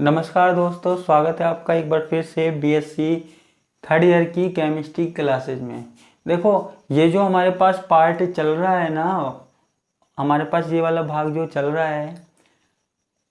नमस्कार दोस्तों, स्वागत है आपका एक बार फिर से बीएससी थर्ड ईयर की केमिस्ट्री क्लासेज में। देखो, ये जो हमारे पास पार्ट चल रहा है ना, हमारे पास ये वाला भाग जो चल रहा है,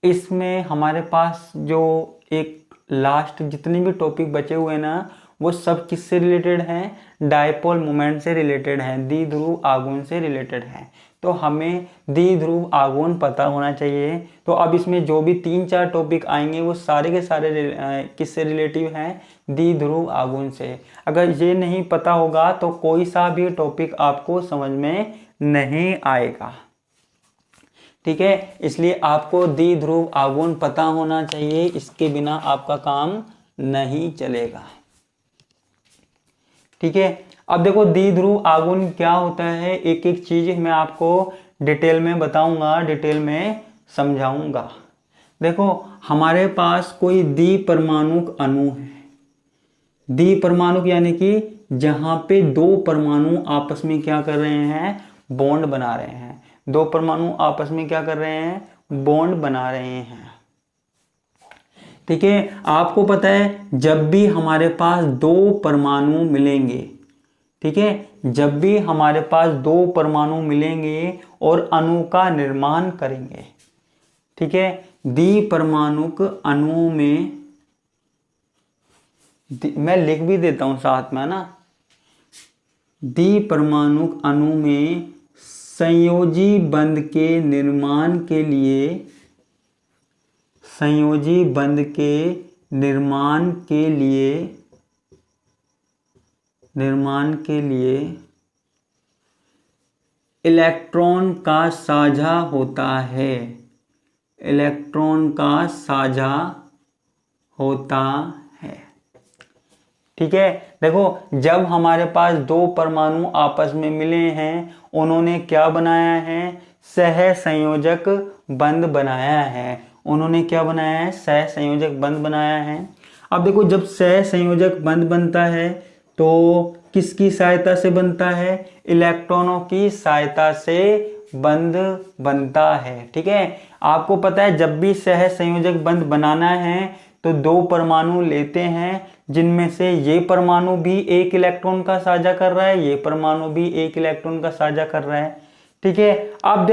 इसमें हमारे पास जो एक लास्ट जितने भी टॉपिक बचे हुए हैं ना, वो सब किससे रिलेटेड हैं? डायपोल मोमेंट से रिलेटेड हैं, द्विध्रुव आघूर्ण से रिलेटेड हैं। तो हमें द्विध्रुव आघूर्ण पता होना चाहिए। तो अब इसमें जो भी 3-4 टॉपिक आएंगे वो सारे के सारे किससे रिलेटिव हैं? द्विध्रुव आघूर्ण से। अगर ये नहीं पता होगा तो कोई सा भी टॉपिक आपको समझ में नहीं आएगा। ठीक है, इसलिए आपको द्विध्रुव आघूर्ण पता होना चाहिए, इसके बिना आपका काम नहीं चलेगा। ठीक है, अब देखो द्विध्रुव आघूर्ण क्या होता है, एक एक चीज मैं आपको डिटेल में बताऊंगा, डिटेल में समझाऊंगा। देखो, हमारे पास कोई द्विपरमाणुक अणु है। द्विपरमाणुक यानी कि जहां पे दो परमाणु आपस में क्या कर रहे हैं? बॉन्ड बना रहे हैं। दो परमाणु आपस में क्या कर रहे हैं? बॉन्ड बना रहे हैं। ठीक है, आपको पता है जब भी हमारे पास दो परमाणु मिलेंगे, ठीक है, जब भी हमारे पास दो परमाणु मिलेंगे और अणु का निर्माण करेंगे, ठीक है, द्विपरमाणुक अणु में, मैं लिख भी देता हूं साथ में ना, द्विपरमाणुक अणु में संयोजी बंध के निर्माण के लिए, संयोजी बंध के निर्माण के लिए इलेक्ट्रॉन का साझा होता है। इलेक्ट्रॉन का साझा होता है। ठीक है, देखो, जब हमारे पास दो परमाणु आपस में मिले हैं, उन्होंने क्या बनाया है? सहसंयोजक बंध बनाया है। उन्होंने क्या बनाया है? सहसंयोजक बंध बनाया है। अब देखो, जब सहसंयोजक बंध बनता है तो किसकी सहायता से बनता है? इलेक्ट्रॉनों की सहायता से बंध बनता है। ठीक है, आपको पता है जब भी सहसंयोजक बंध बनाना है तो दो परमाणु लेते हैं, जिनमें से ये परमाणु भी एक इलेक्ट्रॉन का साझा कर रहा है, ये परमाणु भी एक इलेक्ट्रॉन का साझा कर रहा है। ठीक है, अब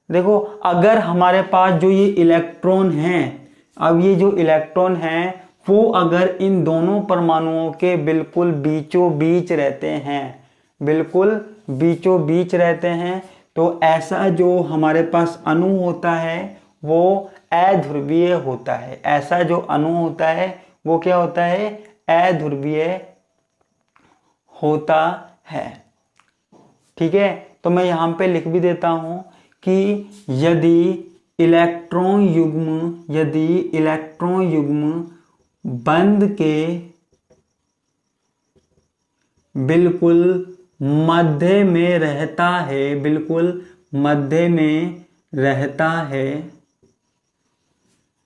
देखो, अगर हमारे पास जो ये इलेक्ट्रॉन है, अब ये जो इलेक्ट्रॉन है वो अगर इन दोनों परमाणुओं के बिल्कुल बीचों बीच रहते हैं, बिल्कुल बीचों बीच रहते हैं, तो ऐसा जो हमारे पास अणु होता है वो अध्रुवीय होता है। ऐसा जो अणु होता है वो क्या होता है? अध्रुवीय होता है। ठीक है, तो मैं यहां पे लिख भी देता हूं कि यदि इलेक्ट्रॉन युग्म बंध के बिल्कुल मध्य में रहता है, बिल्कुल मध्य में रहता है,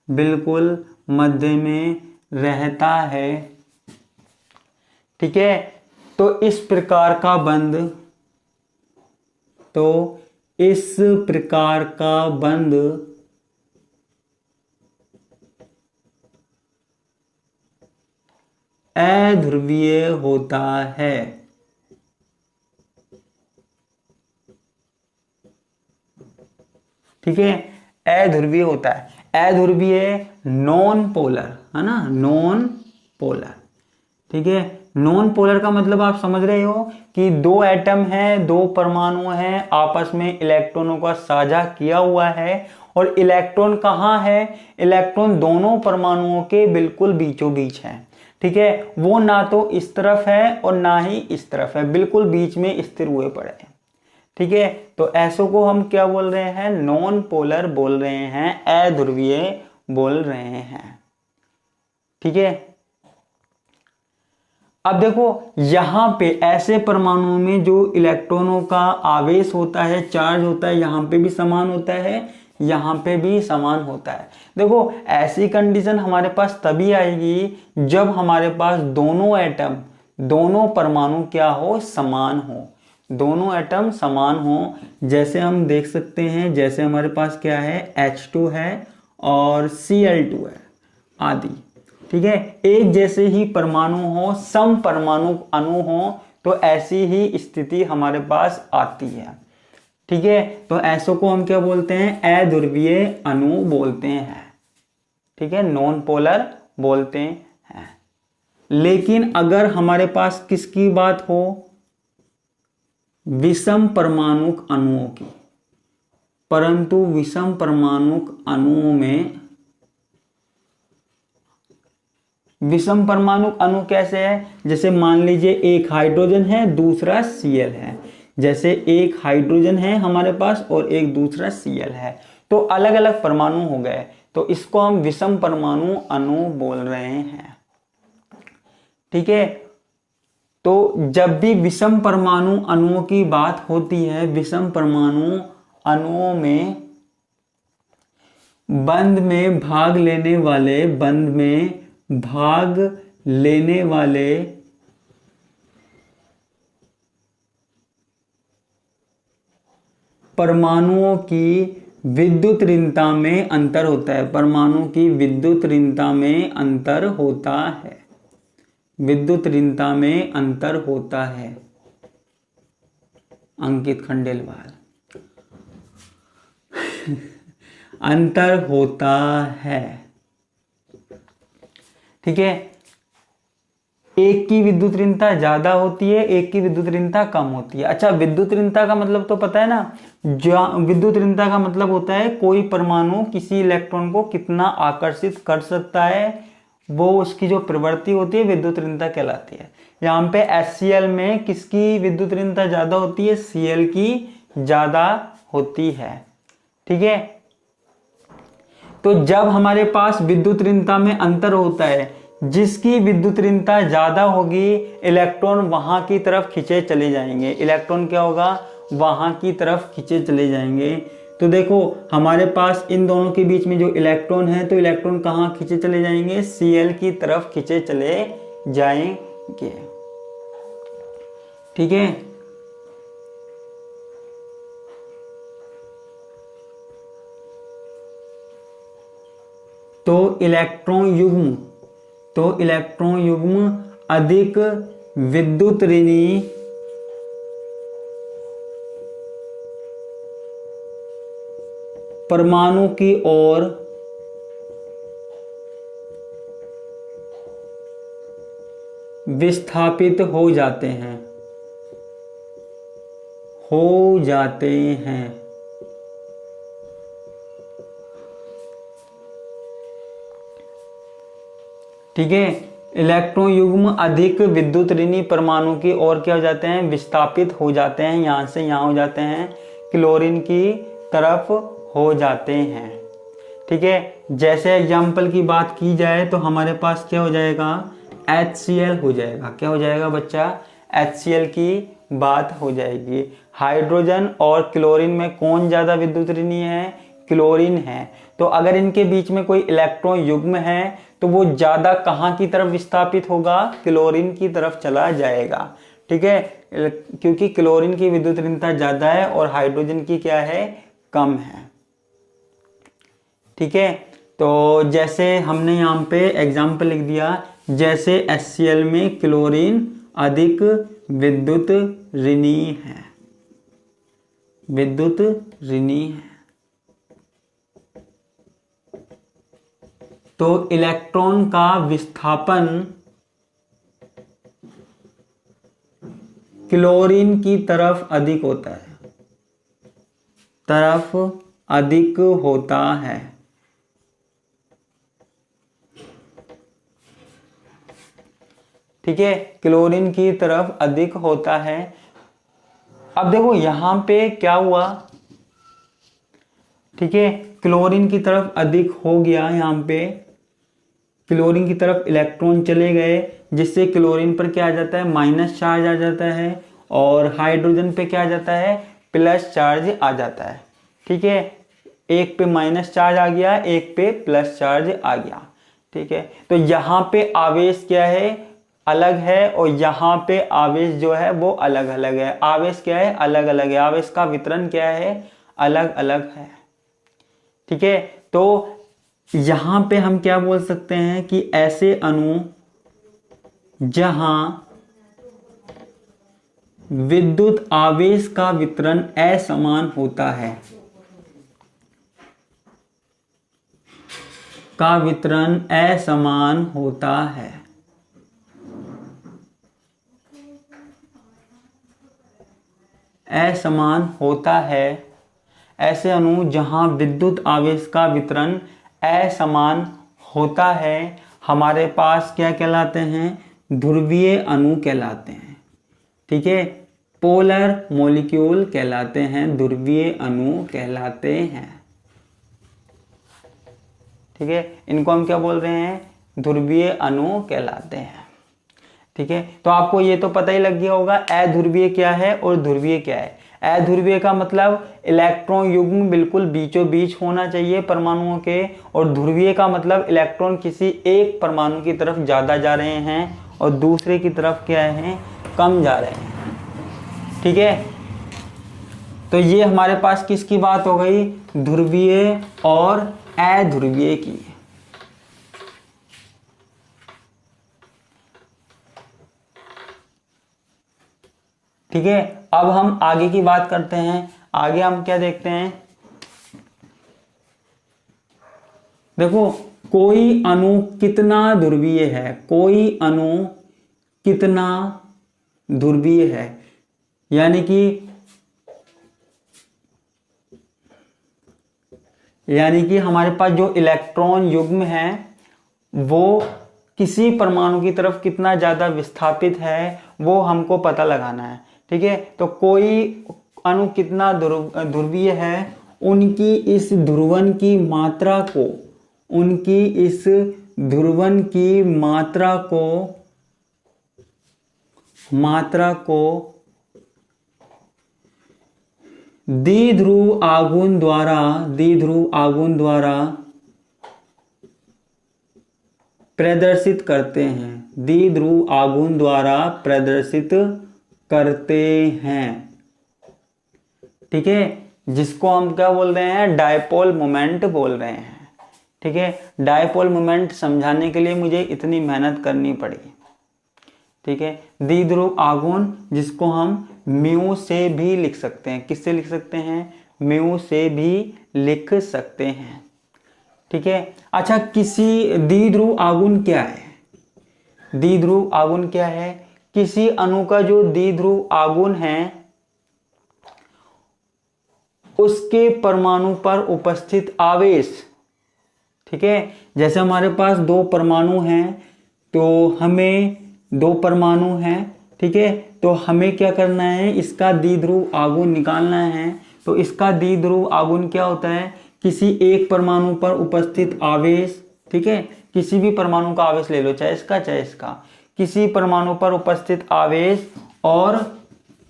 बिल्कुल मध्य में रहता है। ठीक है, तो इस प्रकार का बंध, तो इस प्रकार का बंध अध्रुवीय होता है। ठीक है, अध्रुवीय होता है। अध्रुवीय नॉन पोलर है ना, नॉन पोलर। ठीक है, नॉन पोलर का मतलब आप समझ रहे हो कि दो एटम हैं, दो परमाणु हैं, आपस में इलेक्ट्रॉनों का साझा किया हुआ है, और इलेक्ट्रॉन कहाँ है? इलेक्ट्रॉन दोनों परमाणुओं के बिल्कुल बीचों बीच है। ठीक है, वो ना तो इस तरफ है और ना ही इस तरफ है, बिल्कुल बीच में स्थिर हुए पड़े हैं। ठीक है, तो ऐसों को हम क्या बोल रहे हैं? नॉन पोलर बोल रहे हैं, अध्रुवीय बोल रहे हैं। ठीक है, अब देखो, यहां पे ऐसे परमाणुओं में जो इलेक्ट्रॉनों का आवेश होता है, चार्ज होता है, यहां पे भी समान होता है, यहां पे भी समान होता है। देखो, ऐसी कंडीशन हमारे पास तभी आएगी जब हमारे पास दोनों एटम, दोनों परमाणु क्या हो? समान हो, दोनों एटम समान हो। जैसे हम देख सकते हैं, जैसे हमारे पास क्या है? H2 है और Cl2 है आदि। ठीक है, एक जैसे ही परमाणु हो, सम परमाणु अणु हो, तो ऐसी ही स्थिति हमारे पास आती है। ठीक है, तो ऐसो को हम क्या बोलते हैं, अध्रुवीय अणु बोलते हैं। ठीक है, नॉन पोलर बोलते हैं। लेकिन अगर हमारे पास किसकी बात हो, विषम परमाणुक अणुओं की, परंतु विषम परमाणुक अणुओं में, विषम परमाणुक अणु कैसे है, जैसे मान लीजिए एक हाइड्रोजन है, दूसरा Cl है। जैसे एक हाइड्रोजन है हमारे पास और एक दूसरा Cl है, तो अलग अलग परमाणु हो गए, तो इसको हम विषम परमाणु अणु बोल रहे हैं। ठीक है, तो जब भी विषम परमाणु अणुओं की बात होती है, विषम परमाणु अणुओं में बंध में भाग लेने वाले परमाणुओं की विद्युत ऋणता में अंतर होता है। परमाणु की विद्युत ऋणता में अंतर होता है, विद्युत ऋणता में अंतर होता है। अंकित खंडेलवाल अंतर होता है। ठीक है, एक की विद्युत ऋणता ज्यादा होती है, एक की विद्युत ऋणता कम होती है। अच्छा, विद्युत ऋणता का मतलब तो पता है ना, विद्युत ऋणता का मतलब होता है कोई परमाणु किसी इलेक्ट्रॉन को कितना आकर्षित कर सकता है, वो उसकी जो प्रवृत्ति होती है विद्युत ऋणता कहलाती है। यहाँ पे HCl में किसकी विद्युत ऋणता ज्यादा होती है, Cl की ज्यादा होती है। ठीक है, तो जब हमारे पास विद्युत ऋणता में अंतर होता है, जिसकी विद्युत ऋणता ज्यादा होगी, इलेक्ट्रॉन वहां की तरफ खींचे चले जाएंगे। इलेक्ट्रॉन क्या होगा, वहां की तरफ खींचे चले जाएंगे। तो देखो हमारे पास इन दोनों के बीच में जो इलेक्ट्रॉन है, तो इलेक्ट्रॉन कहाँ खींचे चले जाएंगे, Cl की तरफ खींचे चले जाएंगे। ठीक है, तो इलेक्ट्रॉन युग्म अधिक विद्युत ऋणी परमाणु की ओर विस्थापित हो जाते हैं। ठीक है, इलेक्ट्रॉन युग्म अधिक विद्युत ऋणी परमाणु की ओर क्या हो जाते हैं, विस्थापित हो जाते हैं। यहां से यहां हो जाते हैं, क्लोरीन की तरफ हो जाते हैं। ठीक है, जैसे एग्जाम्पल की बात की जाए तो हमारे पास क्या हो जाएगा, HCl हो जाएगा। क्या हो जाएगा बच्चा, HCl की बात हो जाएगी। हाइड्रोजन और क्लोरीन में कौन ज्यादा विद्युत ऋणी है, क्लोरीन है। तो अगर इनके बीच में कोई इलेक्ट्रॉन युग्म है, तो वो ज्यादा कहाँ की तरफ विस्थापित होगा, क्लोरीन की तरफ चला जाएगा। ठीक है, क्योंकि क्लोरीन की विद्युत ऋणता ज्यादा है और हाइड्रोजन की क्या है, कम है। ठीक है, तो जैसे हमने यहाँ पे एग्जाम्पल लिख दिया, जैसे HCl में क्लोरीन अधिक विद्युत ऋणी है, विद्युत ऋणी है। तो इलेक्ट्रॉन का विस्थापन क्लोरीन की तरफ अधिक होता है, ठीक है, क्लोरीन की तरफ अधिक होता है। अब देखो यहां पे क्या हुआ, ठीक है, क्लोरीन की तरफ अधिक हो गया। यहाँ पे क्लोरीन की तरफ इलेक्ट्रॉन चले गए, जिससे क्लोरीन पर क्या आ जाता है, माइनस चार्ज आ जाता है, और हाइड्रोजन पे क्या आ जाता है, प्लस चार्ज आ जाता है। ठीक है, एक पे माइनस चार्ज आ गया, एक पे प्लस चार्ज आ गया। ठीक है, तो यहाँ पे आवेश क्या है, अलग है, और यहाँ पे आवेश जो है वो अलग अलग है। आवेश क्या है, अलग अलग है। आवेश का वितरण क्या है, अलग अलग है। ठीक है, तो यहां पे हम क्या बोल सकते हैं कि ऐसे अणु जहां विद्युत आवेश का वितरण असमान होता है, का वितरण असमान होता है। असमान होता है, ऐसे अणु जहां विद्युत आवेश का वितरण असमान होता है, हमारे पास क्या कहलाते हैं? ध्रुवीय अणु कहलाते हैं। ठीक है, पोलर मॉलिक्यूल कहलाते हैं, ध्रुवीय अणु कहलाते हैं। ठीक है, इनको हम क्या बोल रहे हैं? ध्रुवीय अणु कहलाते हैं। ठीक है, तो आपको ये तो पता ही लग गया होगा अध्रुवीय क्या है और ध्रुवीय क्या है। अध्रुवीय का मतलब इलेक्ट्रॉन युग्म बिल्कुल बीचों बीच होना चाहिए परमाणुओं के, और ध्रुवीय का मतलब इलेक्ट्रॉन किसी एक परमाणु की तरफ ज्यादा जा रहे हैं और दूसरे की तरफ क्या है? कम जा रहे हैं। ठीक है, तो ये हमारे पास किसकी बात हो गई? ध्रुवीय और अध्रुवीय की। ठीक है, अब हम आगे की बात करते हैं। आगे हम क्या देखते हैं? देखो, कोई अणु कितना ध्रुवीय है, कोई अणु कितना ध्रुवीय है, यानी कि हमारे पास जो इलेक्ट्रॉन युग्म है वो किसी परमाणु की तरफ कितना ज्यादा विस्थापित है वो हमको पता लगाना है। ठीक है, तो कोई अणु कितना ध्रुवीय है, उनकी इस ध्रुवन की मात्रा को, उनकी इस ध्रुवन की मात्रा को द्विध्रुव आघूर्ण द्वारा प्रदर्शित करते हैं, द्विध्रुव आघूर्ण द्वारा प्रदर्शित करते हैं। ठीक है, जिसको हम क्या बोल रहे हैं? डायपोल मोमेंट बोल रहे हैं। ठीक है, डायपोल मोमेंट समझाने के लिए मुझे इतनी मेहनत करनी पड़ी। ठीक है, द्विध्रुव आघूर्ण जिसको हम म्यू से भी लिख सकते हैं। किससे लिख सकते हैं? म्यू से भी लिख सकते हैं। ठीक है, अच्छा, किसी द्विध्रुव आघूर्ण क्या है? द्विध्रुव आघूर्ण क्या है? किसी अणु का जो द्विध्रुव आघूर्ण है उसके परमाणु पर उपस्थित आवेश। ठीक है, जैसे हमारे पास दो परमाणु हैं, तो हमें दो परमाणु हैं। ठीक है, तो हमें क्या करना है? इसका द्विध्रुव आघूर्ण निकालना है। तो इसका द्विध्रुव आघूर्ण क्या होता है? किसी एक परमाणु पर उपस्थित आवेश। ठीक है, किसी भी परमाणु का आवेश ले लो, चाहे इसका चाहे इसका, किसी परमाणु पर उपस्थित आवेश और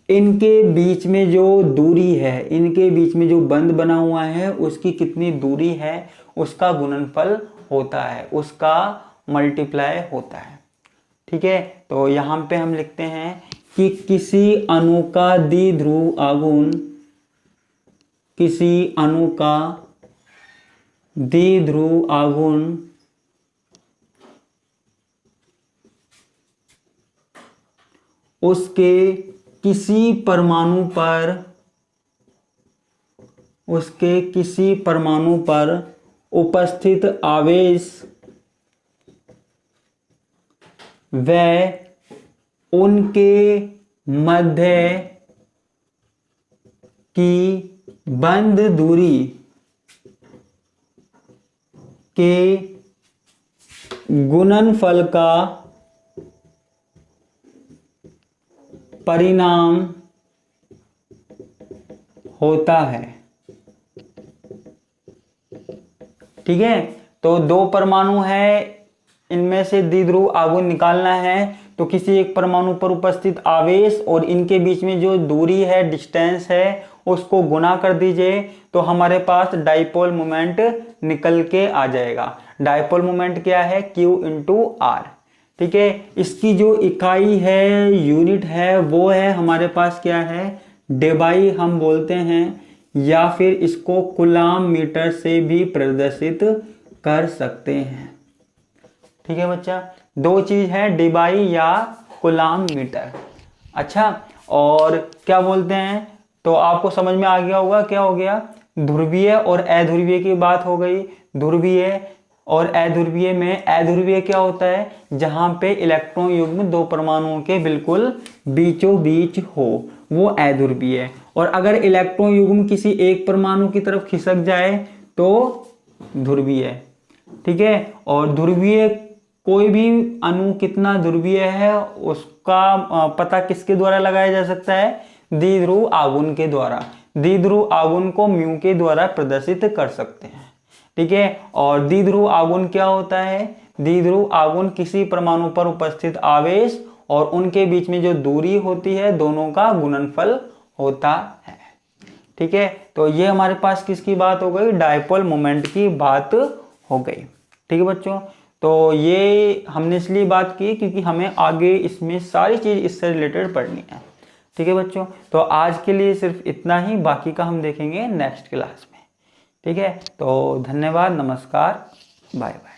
इनके बीच में जो दूरी है, इनके बीच में जो बंध बना हुआ है उसकी कितनी दूरी है उसका गुणनफल होता है, उसका मल्टीप्लाई होता है। ठीक है, तो यहाँ पे हम लिखते हैं कि किसी अणु का द्विध्रुव आघूर्ण, किसी अणु का द्विध्रुव आघूर्ण उसके किसी परमाणु पर उपस्थित आवेश व उनके मध्य की बंध दूरी के गुणनफल का परिणाम होता है। ठीक है, तो दो परमाणु है, इनमें से द्विध्रुव आघूर्ण निकालना है, तो किसी एक परमाणु पर उपस्थित आवेश और इनके बीच में जो दूरी है, डिस्टेंस है, उसको गुना कर दीजिए तो हमारे पास डाइपोल मोमेंट निकल के आ जाएगा। डाइपोल मोमेंट क्या है? Q into R. ठीक है, इसकी जो इकाई है, यूनिट है, वो है हमारे पास क्या है? डेबाई हम बोलते हैं, या फिर इसको कूलाम मीटर से भी प्रदर्शित कर सकते हैं। ठीक है बच्चा, दो चीज है, डीबाई या कूलाम मीटर। अच्छा, और क्या बोलते हैं, तो आपको समझ में आ गया होगा क्या हो गया, ध्रुवीय और अध्रुवीय की बात हो गई। ध्रुवीय और अध्रुवीय में, अध्रुवीय क्या होता है, जहां पे इलेक्ट्रॉन युग्म दो परमाणुओं के बिल्कुल बीचों बीच हो, वो अध्रुवीय है। और अगर इलेक्ट्रॉन युग्म किसी एक परमाणु की तरफ खिसक जाए तो ध्रुवीय है। ठीक है, और ध्रुवीय, कोई भी अणु कितना ध्रुवीय है उसका पता किसके द्वारा लगाया जा सकता है, द्विध्रुव आघूर्ण के द्वारा। द्विध्रुव आघूर्ण को म्यू के द्वारा प्रदर्शित कर सकते हैं। ठीक है, और द्विध्रुव आघूर्ण क्या होता है, द्विध्रुव आघूर्ण किसी परमाणु पर उपस्थित आवेश और उनके बीच में जो दूरी होती है दोनों का गुणनफल होता है। ठीक है, तो ये हमारे पास किसकी बात हो गई, डायपोल मोमेंट की बात हो गई। ठीक है बच्चों, तो ये हमने इसलिए बात की क्योंकि हमें आगे इसमें सारी चीज इससे रिलेटेड पढ़नी है। ठीक है बच्चों, तो आज के लिए सिर्फ इतना ही, बाकी का हम देखेंगे नेक्स्ट क्लास में। ठीक है, तो धन्यवाद, नमस्कार, बाय बाय।